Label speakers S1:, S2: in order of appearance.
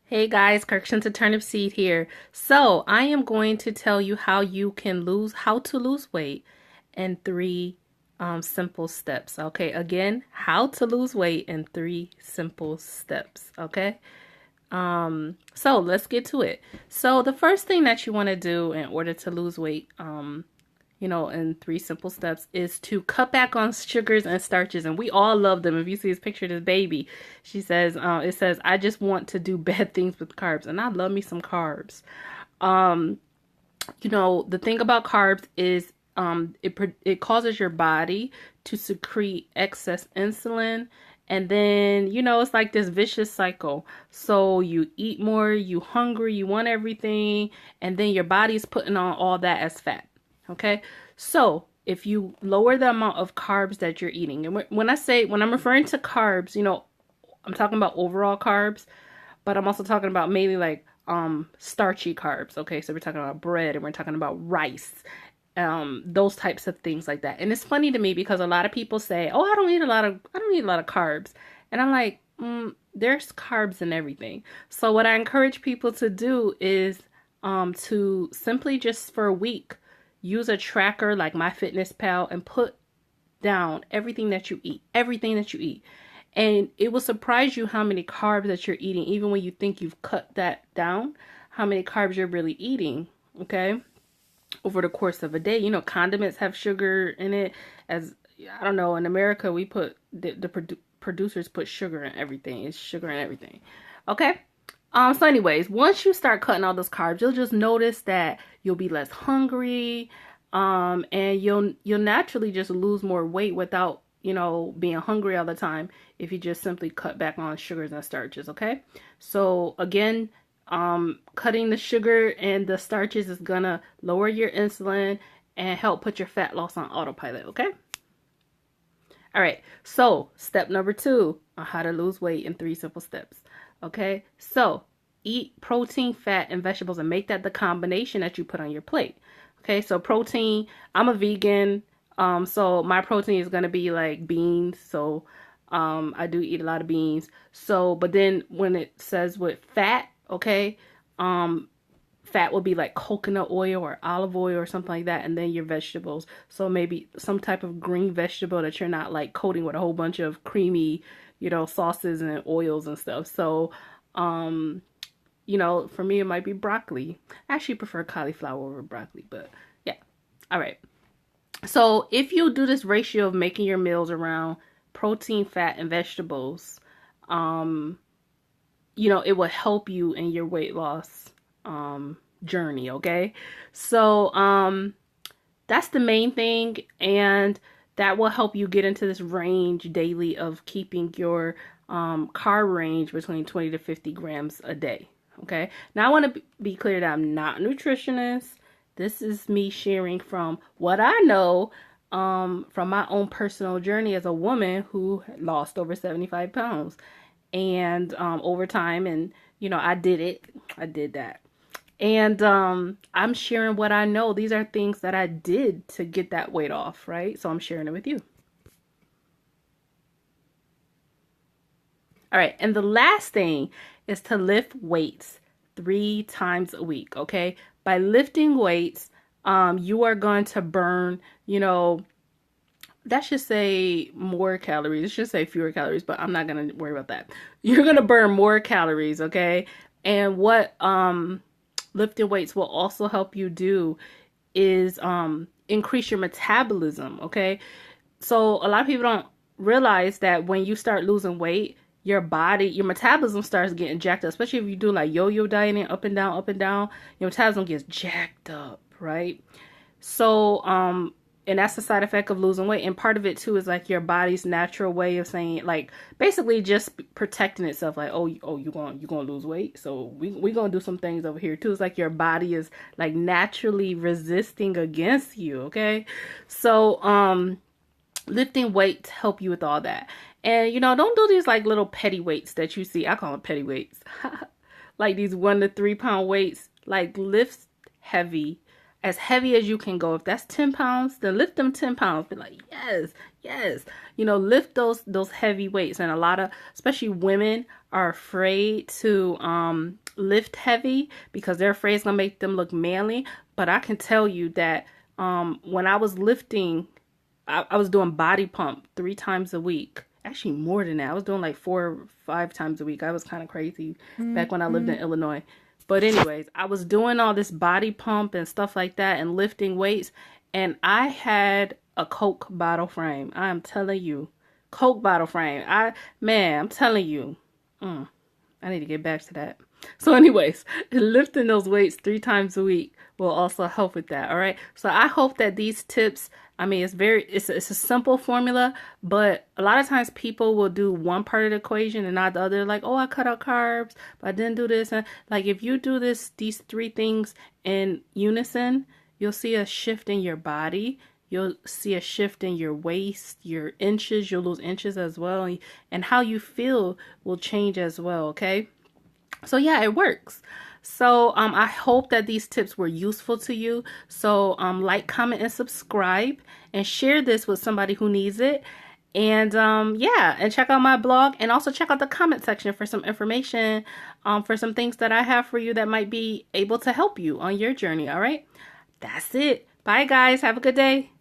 S1: Hey guys, Correction to Turnip Seed here. So I am going to tell you how you can how to lose weight in three simple steps. Okay, again, how to lose weight in three simple steps. Okay, so let's get to it. So the first thing that you want to do in order to lose weight, in three simple steps is to cut back on sugars and starches. And we all love them. If you see this picture of this baby, she says, it says, I just want to do bad things with carbs. And I love me some carbs. The thing about carbs is it causes your body to secrete excess insulin. And then, it's like this vicious cycle. So you eat more, you hungry, you want everything. And then your body's putting on all that as fat. Okay, so if you lower the amount of carbs that you're eating, and when I'm referring to carbs, I'm talking about overall carbs, but I'm also talking about mainly like starchy carbs. Okay, so we're talking about bread and we're talking about rice, those types of things like that. And it's funny to me because a lot of people say, "Oh, I don't eat a lot of carbs," and I'm like, there's carbs in everything. So what I encourage people to do is to simply just for a week use a tracker like MyFitnessPal and put down everything that you eat, And it will surprise you how many carbs that you're eating, even when you think you've cut that down, how many carbs you're really eating, okay? Over the course of a day. Condiments have sugar in it. As I don't know, in America, we put, producers put sugar in everything. It's sugar in everything, okay? So anyways, once you start cutting all those carbs, you'll just notice that you'll be less hungry, and you'll naturally just lose more weight without, being hungry all the time if you just simply cut back on sugars and starches, okay? So again, cutting the sugar and the starches is gonna lower your insulin and help put your fat loss on autopilot, okay? All right, so step number 2 on how to lose weight in 3 simple steps. Okay, so eat protein, fat, and vegetables and make that the combination that you put on your plate. Okay, so protein, I'm a vegan, so my protein is going to be like beans. So I do eat a lot of beans. So, but then when it says with fat, okay, fat will be like coconut oil or olive oil or something like that, and then your vegetables. So maybe some type of green vegetable that you're not like coating with a whole bunch of creamy, sauces and oils and stuff. So, for me, it might be broccoli. I actually prefer cauliflower over broccoli, but yeah. All right. So if you do this ratio of making your meals around protein, fat, and vegetables, it will help you in your weight loss journey, okay? So that's the main thing, and that will help you get into this range daily of keeping your carb range between 20 to 50 grams a day, okay? Now I want to be clear that I'm not a nutritionist. This is me sharing from what I know from my own personal journey as a woman who lost over 75 pounds and over time, and I did that. And I'm sharing what I know. These are things that I did to get that weight off, right? So I'm sharing it with you. All right, and the last thing is to lift weights 3 times a week, okay? By lifting weights, you are going to burn, that should say more calories. It should say fewer calories, but I'm not going to worry about that. You're going to burn more calories, okay? And what lifting weights will also help you do is increase your metabolism, okay? So a lot of people don't realize that when you start losing weight, your metabolism starts getting jacked up, especially if you do like yo-yo dieting, up and down, your metabolism gets jacked up, right? So, and that's the side effect of losing weight. And part of it too is like your body's natural way of saying, like, basically just protecting itself. Like, you're going to lose weight. So we going to do some things over here too. It's like your body is like naturally resisting against you. Okay. So, lifting weights help you with all that. And, don't do these like little petty weights that you see. I call them petty weights. Like these 1 to 3 pound weights. Like lift heavy, as heavy as you can go. If that's 10 pounds, then lift them 10 pounds. Be like, yes, Yes, you know, lift those heavy weights. And a lot of, especially women, are afraid to lift heavy because they're afraid it's gonna make them look manly. But I can tell you that when I was lifting, I was doing body pump 3 times a week. Actually, more than that. I was doing like 4 or 5 times a week. I was kind of crazy back when I lived in Illinois. But anyways, I was doing all this body pump and stuff like that and lifting weights. And I had a Coke bottle frame. I am telling you. Coke bottle frame. Man, I'm telling you. I need to get back to that. So anyways, lifting those weights 3 times a week will also help with that. All right. So I hope that these tips, I mean, it's a simple formula, but a lot of times people will do one part of the equation and not the other. Like, oh, I cut out carbs, but I didn't do this. And like, if you do these 3 things in unison, you'll see a shift in your body. You'll see a shift in your waist, your inches. You'll lose inches as well. And how you feel will change as well. Okay. So yeah, it works. So I hope that these tips were useful to you. So like, comment, and subscribe, and share this with somebody who needs it. And yeah, and check out my blog, and also check out the comment section for some information for some things that I have for you that might be able to help you on your journey. All right, that's it. Bye guys. Have a good day.